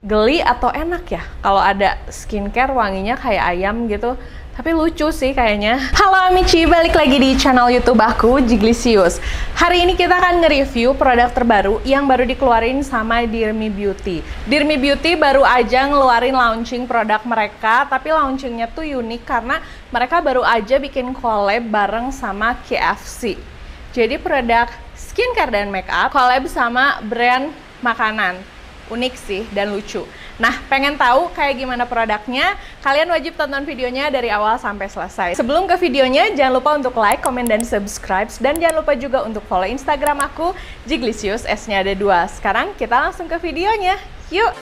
Geli atau enak ya kalau ada skincare wanginya kayak ayam gitu. Tapi lucu sih kayaknya. Halo Amici, balik lagi di channel YouTube aku, Jiglisius. Hari ini kita akan nge-review produk terbaru yang baru dikeluarin sama Dear Me Beauty. Dear Me Beauty baru aja ngeluarin launching produk mereka, tapi launchingnya tuh unik karena mereka baru aja bikin collab bareng sama KFC. Jadi produk skincare dan makeup collab sama brand makanan. Unik sih dan lucu. Nah, pengen tahu kayak gimana produknya? Kalian wajib tonton videonya dari awal sampai selesai. Sebelum ke videonya, jangan lupa untuk like, komen, dan subscribe. Dan jangan lupa juga untuk follow Instagram aku, Jiglisius, S-nya ada 2. Sekarang kita langsung ke videonya. Yuk!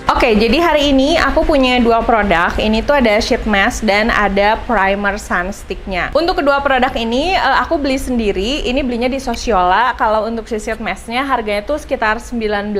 Oke, jadi hari ini aku punya dua produk. Ini tuh ada sheet mask dan ada primer sunsticknya. Untuk kedua produk ini aku beli sendiri. Ini belinya di Sosiola. Kalau untuk si sheet masknya harganya tuh sekitar 19.000.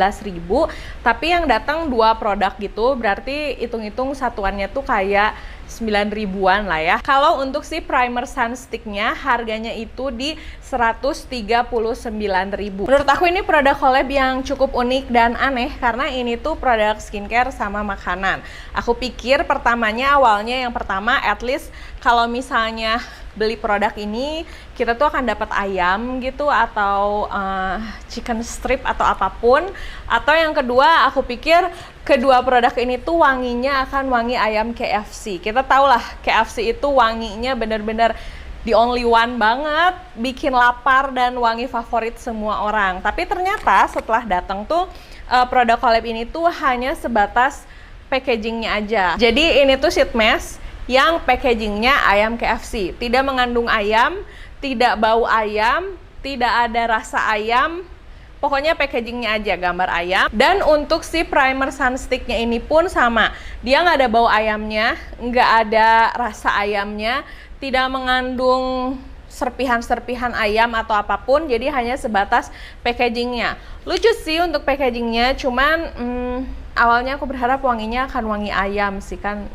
Tapi yang datang dua produk gitu, berarti hitung-hitung satuannya tuh kayak 9.000-an lah ya. Kalau untuk si primer sunsticknya harganya itu di 139.000. Menurut aku ini produk collab yang cukup unik dan aneh karena ini tuh produk skincare sama makanan. Aku pikir awalnya yang pertama at least kalau misalnya beli produk ini kita tuh akan dapat ayam gitu atau chicken strip atau apapun. Atau yang kedua aku pikir kedua produk ini tuh wanginya akan wangi ayam KFC. Kita tahu lah KFC itu wanginya bener-bener the only one banget, bikin lapar dan wangi favorit semua orang. Tapi ternyata setelah datang tuh produk collab ini tuh hanya sebatas packagingnya aja. Jadi ini tuh sheet mask yang packagingnya ayam KFC, tidak mengandung ayam, tidak bau ayam, tidak ada rasa ayam, pokoknya packagingnya aja gambar ayam. Dan untuk si primer sunsticknya ini pun sama, dia nggak ada bau ayamnya, nggak ada rasa ayamnya, tidak mengandung serpihan-serpihan ayam atau apapun, jadi hanya sebatas packagingnya. Lucu sih untuk packagingnya, cuman awalnya aku berharap wanginya akan wangi ayam sih kan.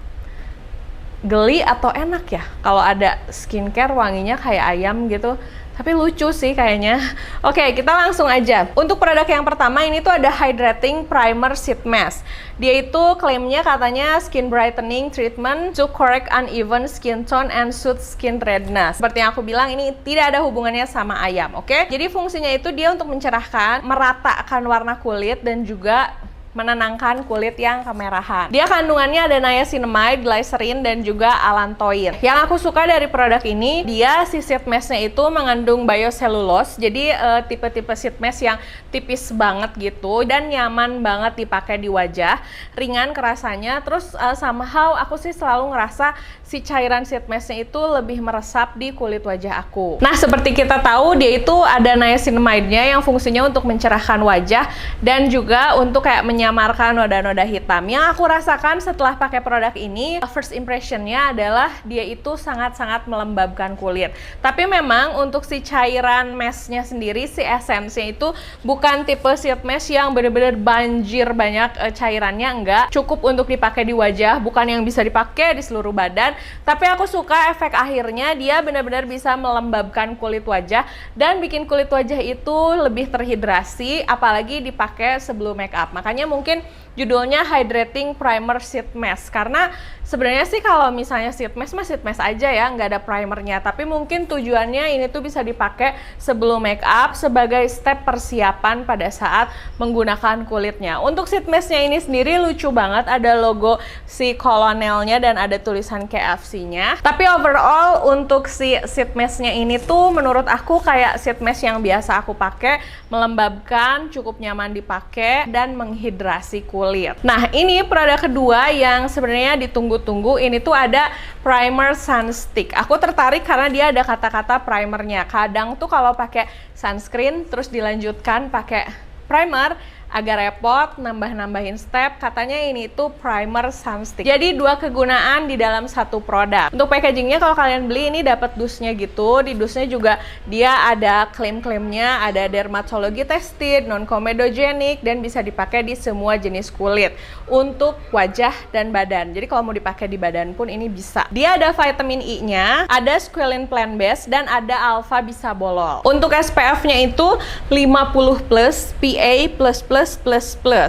Geli atau enak ya kalau ada skincare wanginya kayak ayam gitu. Tapi lucu sih kayaknya. Oke, kita langsung aja. Untuk produk yang pertama ini tuh ada Hydrating Primer Sheet Mask. Dia itu klaimnya katanya skin brightening treatment to correct uneven skin tone and soothe skin redness. Seperti yang aku bilang, ini tidak ada hubungannya sama ayam, oke? Jadi fungsinya itu dia untuk mencerahkan, meratakan warna kulit dan juga menenangkan kulit yang kemerahan. Dia kandungannya ada niacinamide, glycerin, dan juga allantoin. Yang aku suka dari produk ini, dia si sheet masknya itu mengandung biocellulose. Jadi tipe-tipe sheet mask yang tipis banget gitu dan nyaman banget dipakai di wajah, ringan kerasanya. Terus somehow aku sih selalu ngerasa si cairan sheet masknya itu lebih meresap di kulit wajah aku. Nah, seperti kita tahu dia itu ada niacinamide-nya yang fungsinya untuk mencerahkan wajah dan juga untuk kayak menyamarkan noda-noda hitam. Yang aku rasakan setelah pakai produk ini, first impression-nya adalah dia itu sangat-sangat melembabkan kulit. Tapi memang untuk si cairan masknya sendiri, si essence-nya itu bukan tipe sheet mask yang bener-bener banjir banyak cairannya, enggak. Cukup untuk dipakai di wajah, bukan yang bisa dipakai di seluruh badan. Tapi aku suka efek akhirnya, dia benar-benar bisa melembabkan kulit wajah dan bikin kulit wajah itu lebih terhidrasi, apalagi dipakai sebelum make up. Makanya mungkin judulnya Hydrating Primer Sheet Mask, karena sebenarnya sih kalau misalnya sheet mask mah sheet mask aja ya, nggak ada primernya. Tapi mungkin tujuannya ini tuh bisa dipakai sebelum make up sebagai step persiapan pada saat menggunakan kulitnya. Untuk sheet masknya ini sendiri lucu banget, ada logo si kolonelnya dan ada tulisan KFC-nya. Tapi overall untuk si sheet masknya ini tuh menurut aku kayak sheet mask yang biasa aku pakai, melembabkan, cukup nyaman dipakai dan menghidrasi kulit. Nah, ini produk kedua yang sebenarnya ditunggu-tunggu. Ini tuh ada primer sunstick. Aku tertarik karena dia ada kata-kata primernya. Kadang tuh kalau pakai sunscreen terus dilanjutkan pakai primer, agak repot, nambah-nambahin step. Katanya ini tuh primer sunstick. Jadi 2 kegunaan di dalam satu produk. Untuk packagingnya kalau kalian beli ini dapat dusnya gitu. Di dusnya juga dia ada klaim-klaimnya, ada dermatologi tested, non-comedogenic, dan bisa dipakai di semua jenis kulit untuk wajah dan badan. Jadi kalau mau dipakai di badan pun ini bisa. Dia ada vitamin E-nya, ada squalene plant based, dan ada alpha bisabolol. Untuk SPF-nya itu 50+, PA+++++.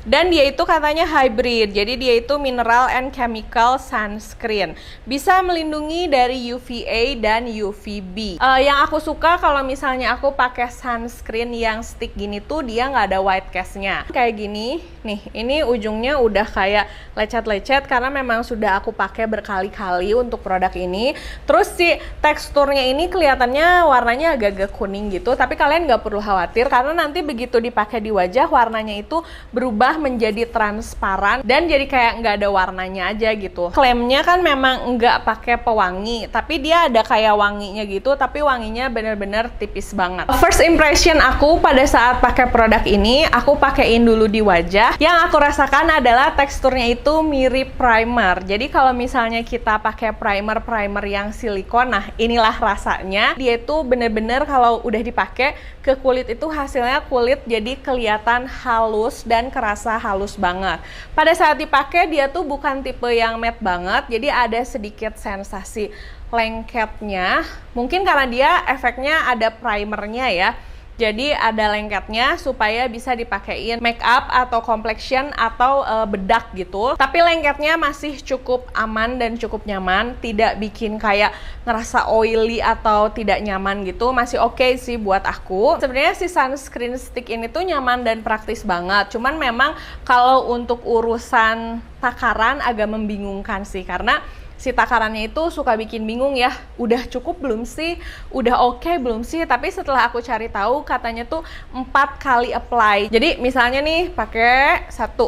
Dan dia itu katanya hybrid. Jadi dia itu mineral and chemical sunscreen. Bisa melindungi dari UVA dan UVB. Yang aku suka kalau misalnya aku pakai sunscreen yang stick gini tuh dia nggak ada white cast-nya. Kayak gini, nih ini ujungnya udah kayak lecet-lecet karena memang sudah aku pakai berkali-kali untuk produk ini. Terus si teksturnya ini kelihatannya warnanya agak-agak kuning gitu, tapi kalian nggak perlu khawatir karena nanti begitu dipakai di wajah warnanya itu berubah menjadi transparan dan jadi kayak nggak ada warnanya aja gitu. Klaimnya kan memang nggak pakai pewangi, tapi dia ada kayak wanginya gitu, tapi wanginya bener-bener tipis banget. First impression aku pada saat pakai produk ini, aku pakein dulu di wajah. Yang aku rasakan adalah teksturnya itu mirip primer. Jadi kalau misalnya kita pakai primer yang silikon, nah inilah rasanya. Dia itu bener-bener kalau udah dipakai ke kulit itu hasilnya kulit jadi kelihatan halus dan kerasa halus banget. Pada saat dipakai dia tuh bukan tipe yang matte banget, jadi ada sedikit sensasi lengketnya. Mungkin karena dia efeknya ada primernya ya. Jadi ada lengketnya supaya bisa dipakein make up atau complexion atau bedak gitu. Tapi lengketnya masih cukup aman dan cukup nyaman, tidak bikin kayak ngerasa oily atau tidak nyaman gitu. Masih oke sih buat aku. Sebenarnya si sunscreen stick ini tuh nyaman dan praktis banget. Cuman memang kalau untuk urusan takaran agak membingungkan sih karena si takarannya itu suka bikin bingung ya, udah cukup belum sih, udah oke belum sih, tapi setelah aku cari tahu katanya tuh 4 kali apply. Jadi misalnya nih pakai 1,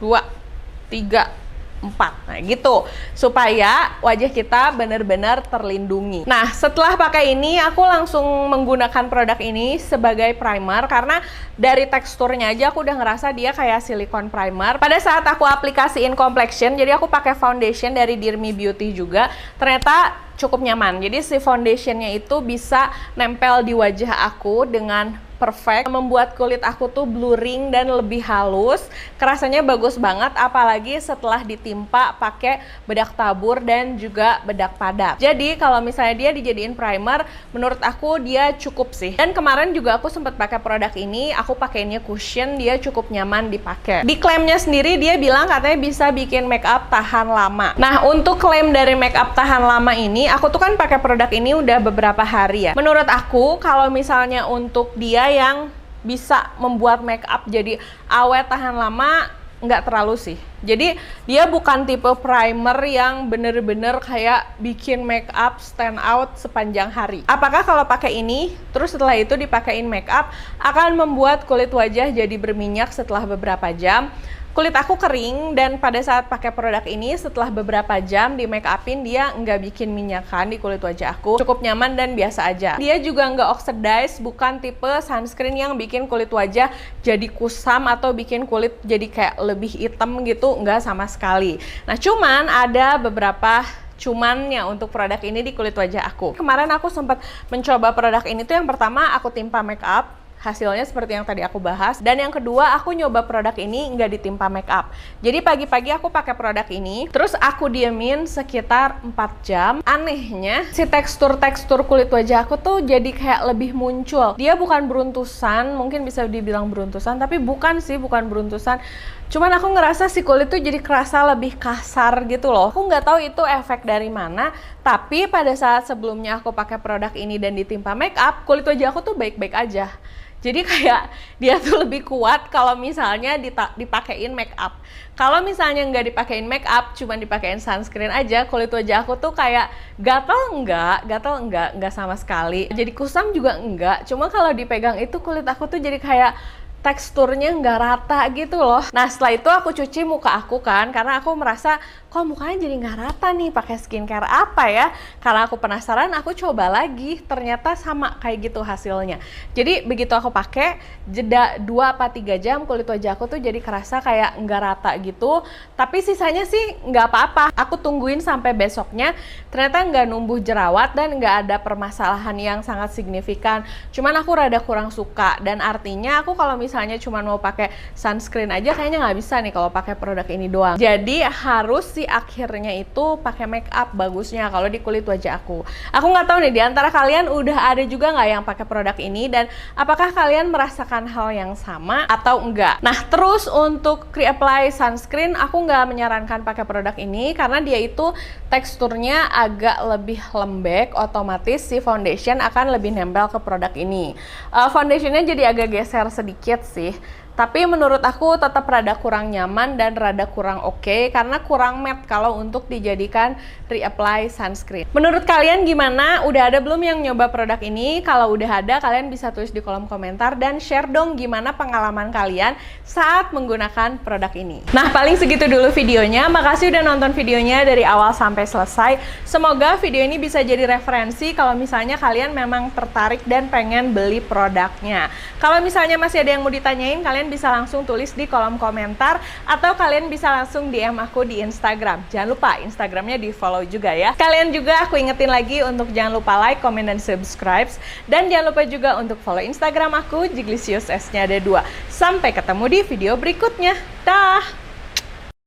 2, 3, 4, nah gitu, supaya wajah kita benar-benar terlindungi. Nah setelah pakai ini aku langsung menggunakan produk ini sebagai primer karena dari teksturnya aja aku udah ngerasa dia kayak silikon primer. Pada saat aku aplikasiin complexion, jadi aku pakai foundation dari Dear Me Beauty juga, ternyata cukup nyaman. Jadi si foundationnya itu bisa nempel di wajah aku dengan perfect, membuat kulit aku tuh blurring dan lebih halus. Kerasanya bagus banget, apalagi setelah ditimpa pakai bedak tabur dan juga bedak padat. Jadi kalau misalnya dia dijadiin primer, menurut aku dia cukup sih. Dan kemarin juga aku sempat pakai produk ini, aku pakainya cushion, dia cukup nyaman dipakai. Di klaimnya sendiri dia bilang katanya bisa bikin make up tahan lama. Nah untuk klaim dari make up tahan lama ini, aku tuh kan pakai produk ini udah beberapa hari ya. Menurut aku kalau misalnya untuk dia yang bisa membuat make up jadi awet tahan lama, nggak terlalu sih. Jadi dia bukan tipe primer yang bener-bener kayak bikin make up stand out sepanjang hari. Apakah kalau pakai ini terus setelah itu dipakein make up akan membuat kulit wajah jadi berminyak setelah beberapa jam? Kulit aku kering dan pada saat pakai produk ini setelah beberapa jam di make upin dia nggak bikin minyakan di kulit wajah aku. Cukup nyaman dan biasa aja. Dia juga nggak oxidize, bukan tipe sunscreen yang bikin kulit wajah jadi kusam atau bikin kulit jadi kayak lebih hitam gitu, nggak sama sekali. Nah cuman ada beberapa cumannya untuk produk ini di kulit wajah aku. Kemarin aku sempat mencoba produk ini tuh yang pertama aku timpa make up. Hasilnya seperti yang tadi aku bahas. Dan yang kedua, aku nyoba produk ini nggak ditimpa make up. Jadi pagi-pagi aku pakai produk ini, terus aku diemin sekitar 4 jam. Anehnya, si tekstur-tekstur kulit wajah aku tuh jadi kayak lebih muncul. Dia bukan beruntusan, mungkin bisa dibilang beruntusan, tapi bukan sih, bukan beruntusan. Cuman aku ngerasa si kulit tuh jadi kerasa lebih kasar gitu loh. Aku nggak tahu itu efek dari mana, tapi pada saat sebelumnya aku pakai produk ini dan ditimpa make up, kulit wajah aku tuh baik-baik aja. Jadi kayak dia tuh lebih kuat kalau misalnya dipakein make up. Kalau misalnya nggak dipakein make up, cuman dipakein sunscreen aja, kulit wajah aku tuh kayak gatel enggak sama sekali. Jadi kusam juga enggak. Cuma kalau dipegang itu kulit aku tuh jadi kayak teksturnya nggak rata gitu loh. Nah setelah itu aku cuci muka aku kan, karena aku merasa kok mukanya jadi nggak rata nih, pakai skincare apa ya? Karena aku penasaran, aku coba lagi, ternyata sama kayak gitu hasilnya. Jadi begitu aku pakai, jeda 2-3 jam kulit wajah aku tuh jadi kerasa kayak nggak rata gitu. Tapi sisanya sih nggak apa-apa. Aku tungguin sampai besoknya, ternyata nggak numbuh jerawat dan nggak ada permasalahan yang sangat signifikan. Cuman aku rada kurang suka, dan artinya aku kalau misalnya cuma mau pakai sunscreen aja kayaknya nggak bisa nih kalau pakai produk ini doang. Jadi harus sih akhirnya itu pakai make up bagusnya kalau di kulit wajah aku. Aku nggak tahu nih di antara kalian udah ada juga nggak yang pakai produk ini, dan apakah kalian merasakan hal yang sama atau enggak. Nah terus untuk reapply sunscreen, aku nggak menyarankan pakai produk ini karena dia itu teksturnya agak lebih lembek, otomatis si foundation akan lebih nempel ke produk ini. Foundationnya jadi agak geser sedikit sih. Tapi menurut aku tetap rada kurang nyaman dan rada kurang oke, karena kurang matte kalau untuk dijadikan reapply sunscreen. Menurut kalian gimana? Udah ada belum yang nyoba produk ini? Kalau udah ada, kalian bisa tulis di kolom komentar dan share dong gimana pengalaman kalian saat menggunakan produk ini. Nah paling segitu dulu videonya. Makasih udah nonton videonya dari awal sampai selesai. Semoga video ini bisa jadi referensi kalau misalnya kalian memang tertarik dan pengen beli produknya. Kalau misalnya masih ada yang mau ditanyain, kalian bisa langsung tulis di kolom komentar, atau kalian bisa langsung DM aku di Instagram. Jangan lupa Instagramnya di follow juga ya. Kalian juga aku ingetin lagi untuk jangan lupa like, comment, dan subscribe. Dan jangan lupa juga untuk follow Instagram aku, Jiglisius, S-nya ada 2. Sampai ketemu di video berikutnya. Dah!